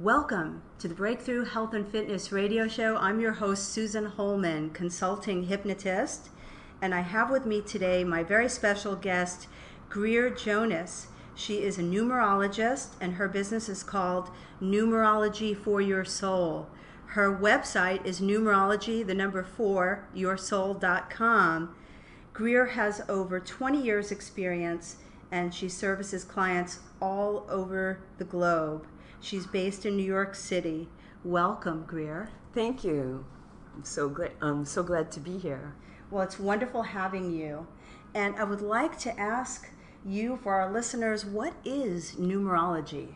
Welcome to the Breakthrough Health and Fitness Radio Show. I'm your host, Susan Holman, consulting hypnotist, and I have with me today my very special guest, Greer Jonas. She is a numerologist, and her business is called Numerology for Your Soul. Her website is numerology, the number 4, yoursoul.com. Greer has over 20 years experience, and she services clients all over the globe. She's based in New York City. Welcome, Greer. Thank you. I'm so glad to be here. Well, it's wonderful having you. And I would like to ask you, for our listeners, what is numerology?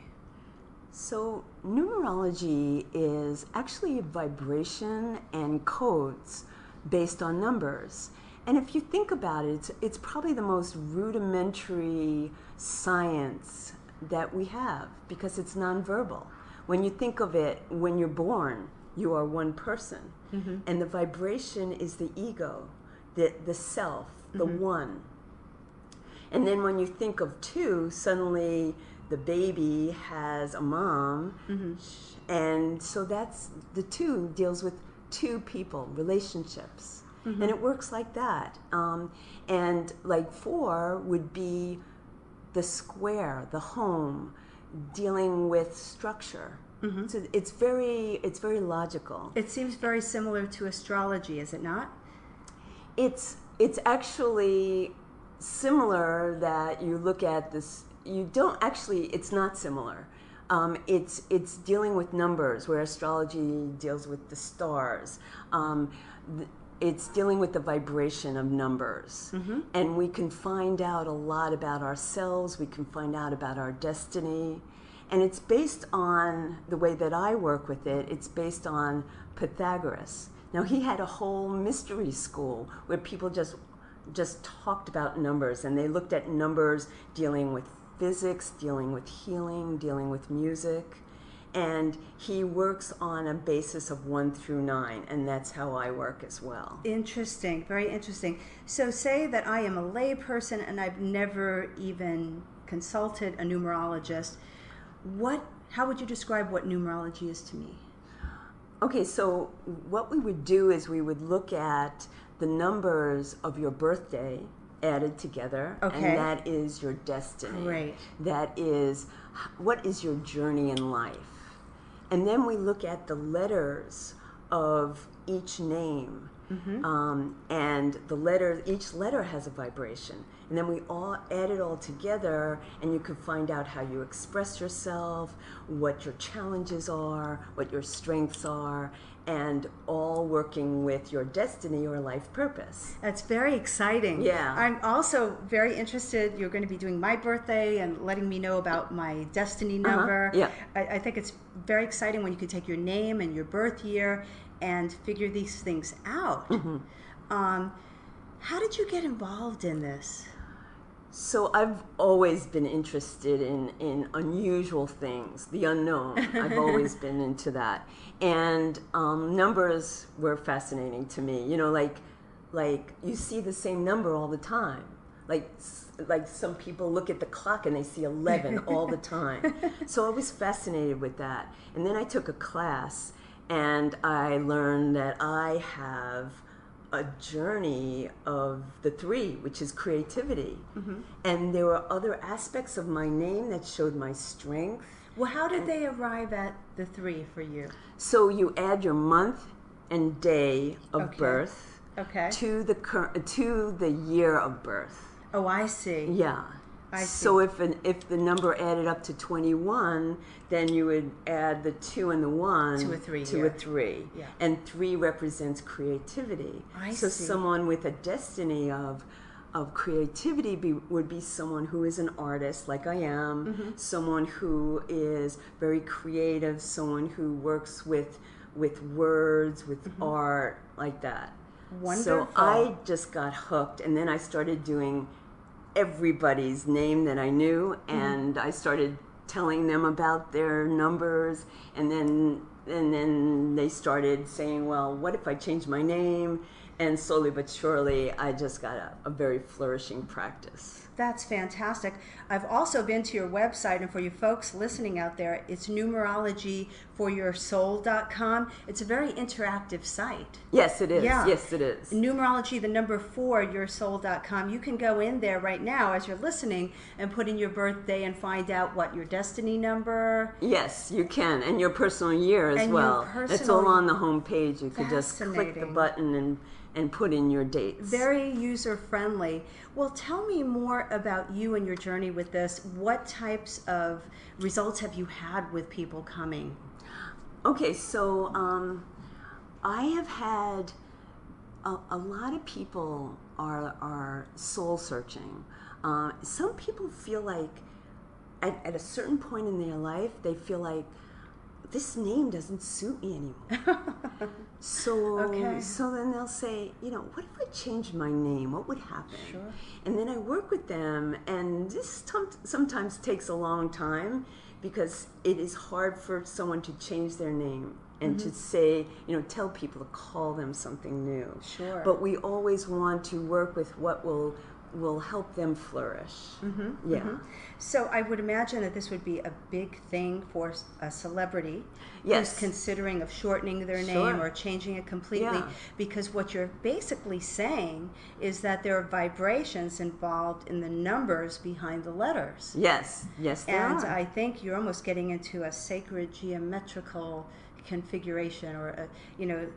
So numerology is actually vibration and codes based on numbers. And if you think about it, it's probably the most rudimentary science that we have because it's nonverbal. When you think of it, when you're born, you are one person. Mm-hmm. And the vibration is the ego, the self, the one. And then when you think of two, suddenly the baby has a mom. Mm-hmm. And so that's, the two deals with two people, relationships. Mm-hmm. And it works like that. And like 4 would be the square, the home, dealing with structure. Mm-hmm. So it's very logical. It seems very similar to astrology, is it not? It's actually similar that you look at this. You don't actually. It's not similar. It's dealing with numbers, where astrology deals with the stars. It's dealing with the vibration of numbers. Mm-hmm. And we can find out a lot about ourselves. We can find out about our destiny. And it's based on the way that I work with it. It's based on Pythagoras. Now, he had a whole mystery school where people just talked about numbers, and they looked at numbers dealing with physics, dealing with healing, dealing with music. And he works on a basis of 1 through 9, and that's how I work as well. Interesting, very interesting. So say that I am a lay person and I've never even consulted a numerologist. How would you describe what numerology is to me? Okay, so what we would do is we would look at the numbers of your birthday added together, okay. And that is your destiny. Great. That is, what is your journey in life? And then we look at the letters of each name, and each letter has a vibration. And then we all add it all together, and you can find out how you express yourself, what your challenges are, what your strengths are, and all working with your destiny or life purpose. That's very exciting. Yeah. I'm also very interested. You're going to be doing my birthday and letting me know about my destiny number. Yeah. I think it's very exciting when you can take your name and your birth year and figure these things out. Mm-hmm. How did you get involved in this? So I've always been interested in unusual things, the unknown. I've always been into that. And numbers were fascinating to me. You know, like you see the same number all the time. Like some people look at the clock and they see 11 all the time. So I was fascinated with that. And then I took a class and I learned that I have a journey of the 3, which is creativity. Mm-hmm. And there were other aspects of my name that showed my strength. Well, how did they arrive at the 3 for you? So you add your month and day of birth to the year of birth. Oh, I see. Yeah. I see. So if the number added up to 21, then you would add the 2 and the 1 to a 3. A 3. Yeah. And 3 represents creativity. I so see. Someone with a destiny of creativity would be someone who is an artist, like I am, someone who is very creative, someone who works with words, with art, like that. Wonderful. So I just got hooked, and then I started doing everybody's name that I knew, and I started telling them about their numbers, and then they started saying, well, what if I change my name? And slowly but surely, I just got a very flourishing practice. That's fantastic. I've also been to your website, and for you folks listening out there, it's numerologyforyoursoul.com. It's a very interactive site. Yes, it is. Yeah. Yes, it is. Numerology, the number 4, yoursoul.com. You can go in there right now as you're listening and put in your birthday and find out what your destiny number. Yes, you can, and your personal year as And well. your personal- It's all on the home page. You could just click the Fascinating. button and put in your dates. Very user-friendly. Well, tell me more about you and your journey with this. What types of results have you had with people coming? Okay, so I have had a lot of people are soul searching. Some people feel like at a certain point in their life, they feel like this name doesn't suit me anymore. So then they'll say, what if I changed my name? What would happen? Sure. And then I work with them, and this sometimes takes a long time because it is hard for someone to change their name and to say, tell people to call them something new. Sure. But we always want to work with what will help them flourish. So I would imagine that this would be a big thing for a celebrity Yes. who's considering of shortening their Sure. name or changing it completely, Yeah. because what you're basically saying is that there are vibrations involved in the numbers behind the letters. Yes, there And are. I think you're almost getting into a sacred geometrical configuration, or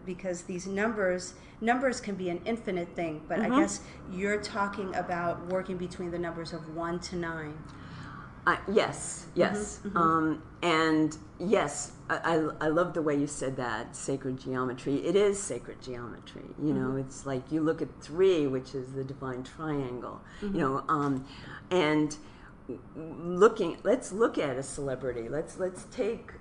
because these numbers can be an infinite thing, but I guess you're talking about working between the numbers of 1 to 9. Yes. And yes, I love the way you said that, sacred geometry. It is sacred geometry. It's like you look at 3, which is the divine triangle. And let's look at a celebrity. Let's take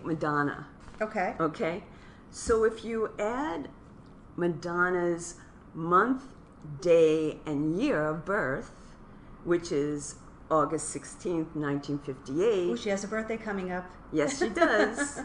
Madonna. Okay. So if you add Madonna's month, day, and year of birth, which is August 16th, 1958. Oh, she has a birthday coming up. Yes, she does.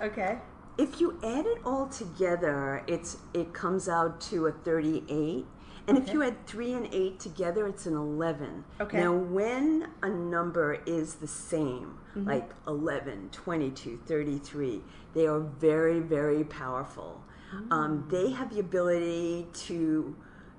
Okay. If you add it all together, it comes out to a 38. And if you add 3 and 8 together, it's an 11. Okay. Now, when a number is the same, like 11, 22, 33, they are very, very powerful. They have the ability to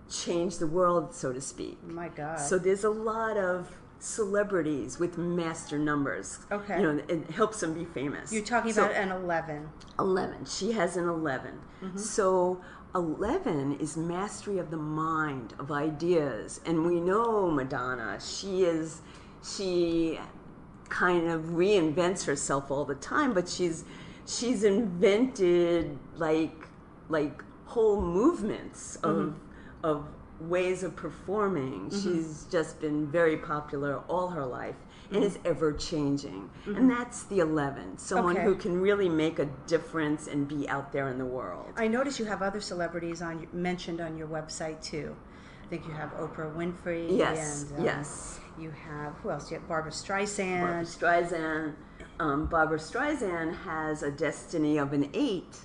change the world, so to speak. My God. So there's a lot of celebrities with master numbers. Okay. It helps them be famous. You're talking about an 11. 11. She has an 11. So 11 is mastery of the mind, of ideas. And we know Madonna, she kind of reinvents herself all the time, but she's invented like whole movements of ways of performing. She's just been very popular all her life and is ever changing. And that's the 11, someone who can really make a difference and be out there in the world. I notice you have other celebrities mentioned on your website too. I think you have Oprah Winfrey. Yes, and, yes. You have, who else? You have Barbara Streisand. Barbara Streisand has a destiny of an 8,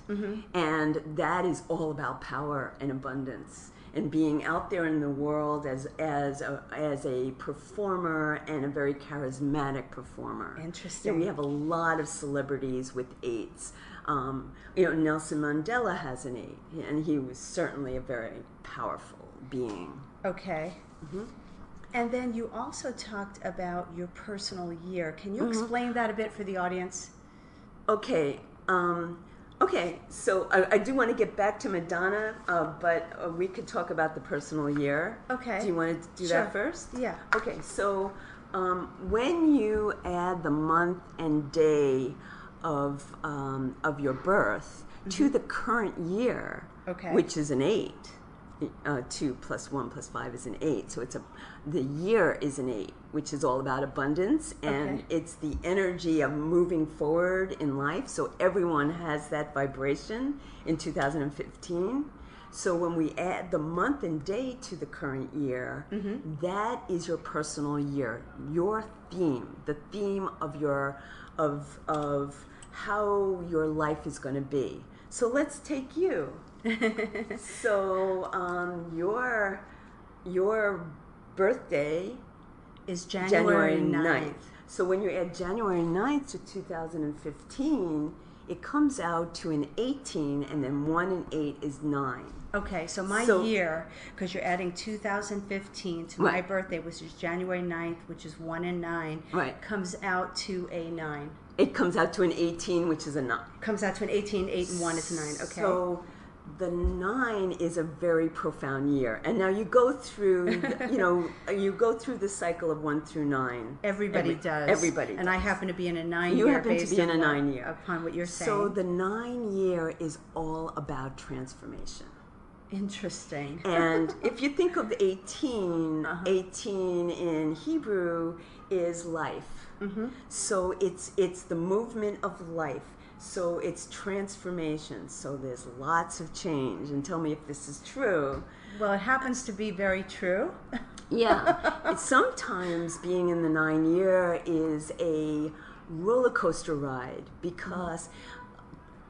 and that is all about power and abundance and being out there in the world as a performer and a very charismatic performer. Interesting. We have a lot of celebrities with 8s. Nelson Mandela has an 8, and he was certainly a very powerful being. Okay. And then you also talked about your personal year. Can you explain that a bit for the audience? Okay. So I do want to get back to Madonna, but we could talk about the personal year. Okay. Do you want to do that first? Yeah. Okay, so when you add the month and day of your birth to the current year, which is an 8, 2 plus 1 plus 5 is an 8. So the year is an 8, which is all about abundance, and it's the energy of moving forward in life. So everyone has that vibration in 2015. So when we add the month and day to the current year, that is your personal year, your theme, the theme of how your life is going to be. So let's take you. So your birthday is January 9th. So when you add January 9th to 2015, it comes out to an 18, and then 1 and 8 is 9. Okay, so my year, because you're adding 2015 to my birthday, which is January 9th, which is 1 and 9, comes out to a 9. It comes out to an 18, which is a 9. Comes out to an 18, 8 and 1 is 9, okay. So the 9 is a very profound year. And now you go through, you go through the cycle of 1 through 9. Everybody does. Everybody And does. I happen to be in a 9 year. You happen to be in a 9 year. Upon what you're saying. So the 9 year is all about transformation. Interesting. And if you think of 18, 18 in Hebrew is life. So it's the movement of life. So it's transformation. So there's lots of change. And tell me if this is true. Well, it happens to be very true. Yeah. Sometimes being in the 9 year is a roller coaster ride because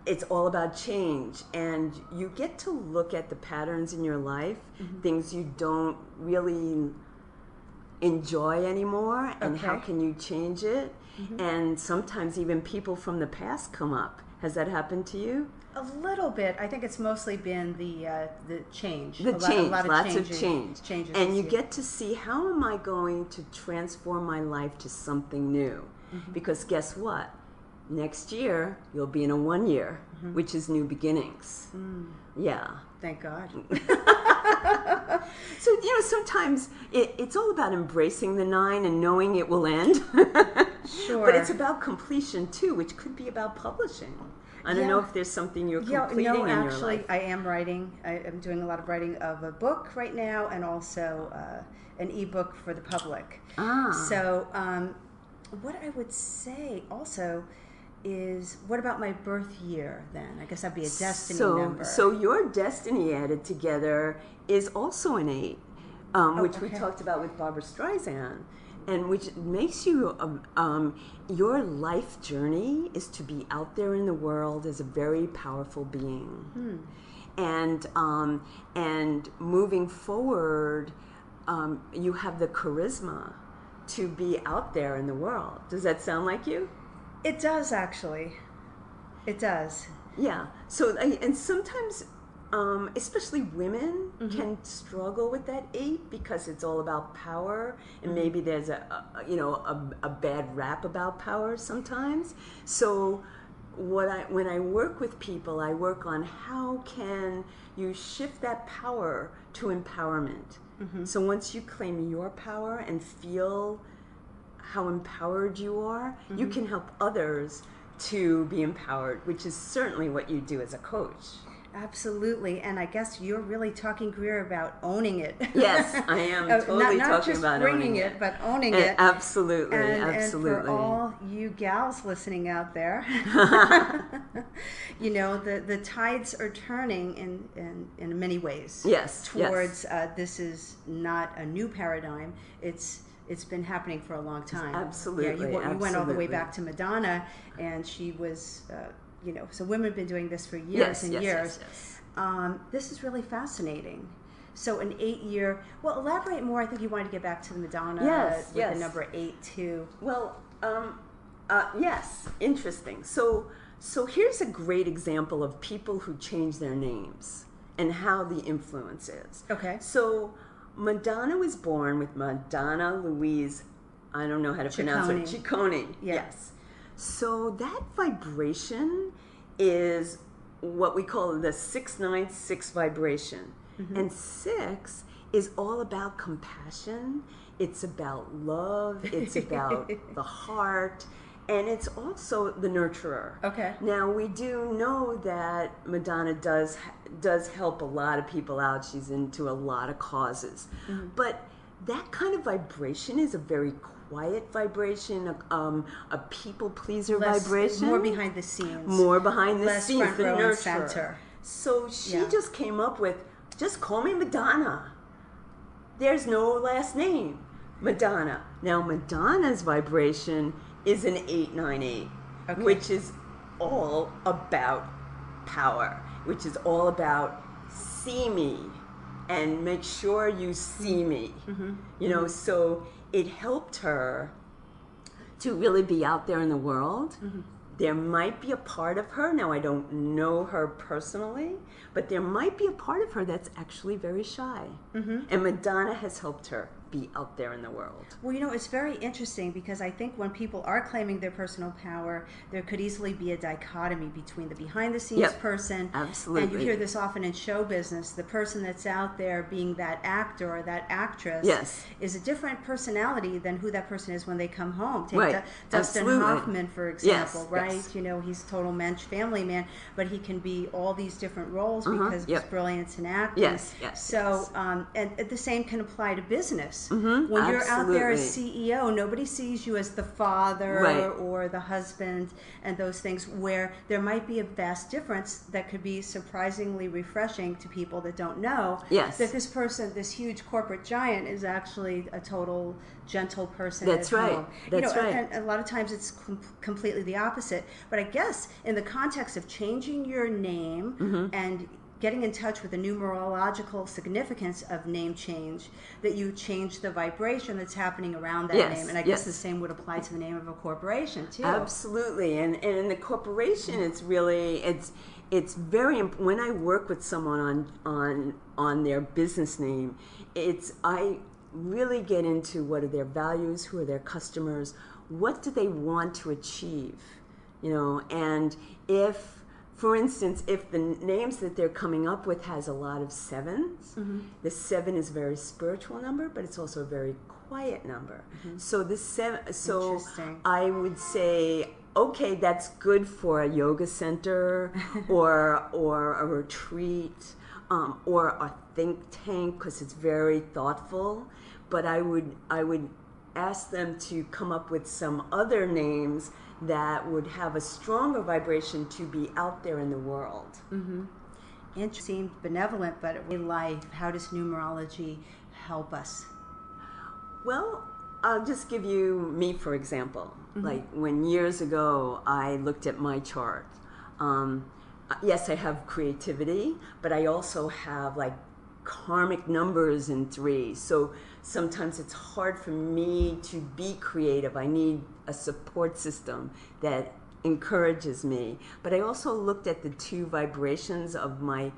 it's all about change. And you get to look at the patterns in your life, things you don't really enjoy anymore, and how can you change it. And sometimes even people from the past come up. Has that happened to you? A little bit. I think it's mostly been the change. Lots of change. Changes and you get to see, how am I going to transform my life to something new? Because guess what? Next year, you'll be in a 1 year, which is new beginnings. Yeah. Thank God. So, sometimes it's all about embracing the 9 and knowing it will end. Sure. But it's about completion, too, which could be about publishing. I don't know if there's something you're completing in your life. Actually, I am writing. I'm doing a lot of writing of a book right now, and also an ebook for the public. So what I would say also is, what about my birth year then? I guess that'd be a destiny number. So your destiny added together is also an 8, which we talked about with Barbara Streisand, and which makes you, your life journey is to be out there in the world as a very powerful being. And moving forward, you have the charisma to be out there in the world. Does that sound like you? It does, actually. It does. Yeah. So, and sometimes, especially women can struggle with that 8 because it's all about power, and maybe there's a bad rap about power sometimes. So, when I work with people, I work on how can you shift that power to empowerment. So once you claim your power and feel how empowered you are, you can help others to be empowered, which is certainly what you do as a coach. Absolutely, and I guess you're really talking, Greer, about owning it. Yes, I am totally not talking about owning it, but owning it. Absolutely, absolutely. And for all you gals listening out there, the tides are turning in many ways. Yes, towards this is not a new paradigm. It's been happening for a long time. Absolutely. Yeah, you went all the way back to Madonna, and she was. So women have been doing this for years and years. Yes. This is really fascinating. So an 8 year, well, elaborate more. I think you wanted to get back to the Madonna with the number 8 too. Well, yes, interesting. So here's a great example of people who change their names and how the influence is. Okay. So Madonna was born with Madonna Louise, I don't know how to pronounce it, Ciccone. Yes. So that vibration is what we call the 696 vibration. And 6 is all about compassion. It's about love. It's about the heart. And it's also the nurturer. Okay. Now, we do know that Madonna does help a lot of people out. She's into a lot of causes. But that kind of vibration is a very quiet vibration, a people pleaser vibration. More behind the scenes. More behind the Less scenes. front the row nurturer. and center. So she just came up with, just call me Madonna. There's no last name. Madonna. Now Madonna's vibration is an 898, which is all about power, which is all about see me and make sure you see me. You know, so it helped her to really be out there in the world. There might be a part of her, now I don't know her personally, but there might be a part of her that's actually very shy. And Madonna has helped her be out there in the world. Well, you know, it's very interesting because I think when people are claiming their personal power, there could easily be a dichotomy between the behind-the-scenes person. Absolutely. And you hear this often in show business, the person that's out there being that actor or that actress is a different personality than who that person is when they come home. Take Dustin Hoffman, for example, right? You know, he's total mensch family man, but he can be all these different roles because of his brilliance in acting. So, and the same can apply to business. When you're out there as CEO, nobody sees you as the father or the husband and those things, where there might be a vast difference that could be surprisingly refreshing to people that don't know that this person, this huge corporate giant, is actually a total gentle person. That's right. Home. That's right. And a lot of times it's completely the opposite. But I guess in the context of changing your name and getting in touch with the numerological significance of name change, that you change the vibration that's happening around that name. And I guess the same would apply to the name of a corporation too. Absolutely. And in the corporation, it's really, it's very important. When I work with someone on their business name, I really get into what are their values, who are their customers, what do they want to achieve, you know, and if, for instance, if the names that they're coming up with has a lot of sevens, the 7 is a very spiritual number, but it's also a very quiet number. So the 7, so I would say, okay, that's good for a yoga center or a retreat or a think tank because it's very thoughtful. But I would ask them to come up with some other names that would have a stronger vibration to be out there in the world. Interesting, benevolent, but in life, how does numerology help us? Well, I'll just give you me, for example. Like when years ago I looked at my chart. Yes, I have creativity, but I also have like karmic numbers in 3. So sometimes it's hard for me to be creative. I need a support system that encourages me. But I also looked at the 2 vibrations of my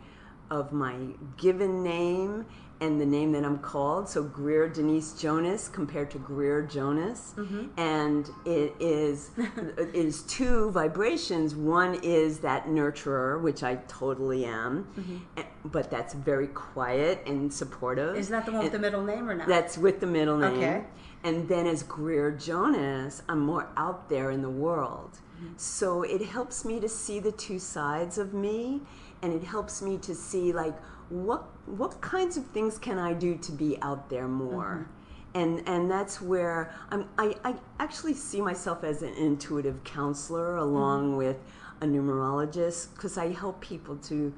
given name and the name that I'm called. So Greer Denise Jonas compared to Greer Jonas. And it is 2 vibrations. One is that nurturer, which I totally am, but that's very quiet and supportive. Is that the one with the middle name or not? That's with the middle name. Okay. And then as Greer Jonas, I'm more out there in the world. So it helps me to see the 2 sides of me, and it helps me to see like what kinds of things can I do to be out there more. And that's where I actually see myself as an intuitive counselor along with a numerologist, because I help people to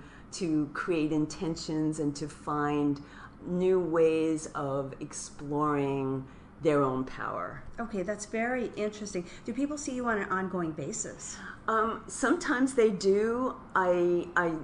create intentions and to find new ways of exploring their own power. Okay, that's very interesting. Do people see you on an ongoing basis? Sometimes they do. I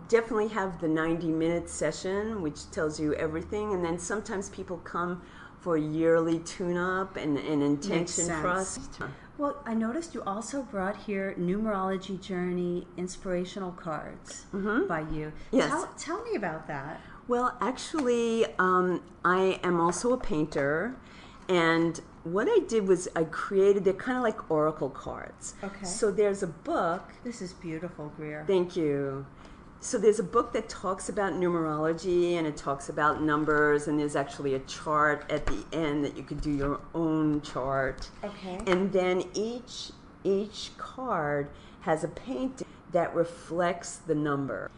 definitely have the 90-minute session, which tells you everything, and then sometimes people come for a yearly tune-up and intention trust. Well, I noticed you also brought here Numerology Journey inspirational cards by you. Yes. Tell me about that. Well, actually, I am also a painter, and what I did was they're kind of like oracle cards. Okay. So there's a book. This is beautiful, Greer. Thank you. So there's a book that talks about numerology, and it talks about numbers, and there's actually a chart at the end that you could do your own chart. Okay. And then each card has a painting that reflects the number.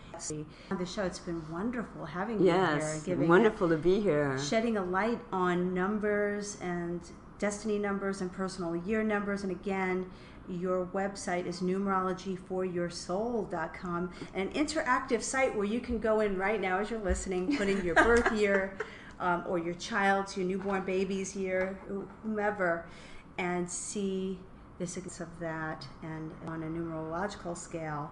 On the show, it's been wonderful having you Yes, here. wonderful to be here. Shedding a light on numbers and destiny numbers and personal year numbers. And again, your website is numerologyforyoursoul.com, an interactive site where you can go in right now as you're listening, put in your birth year or your child's, your newborn baby's year, whomever, and see the significance of that and on a numerological scale.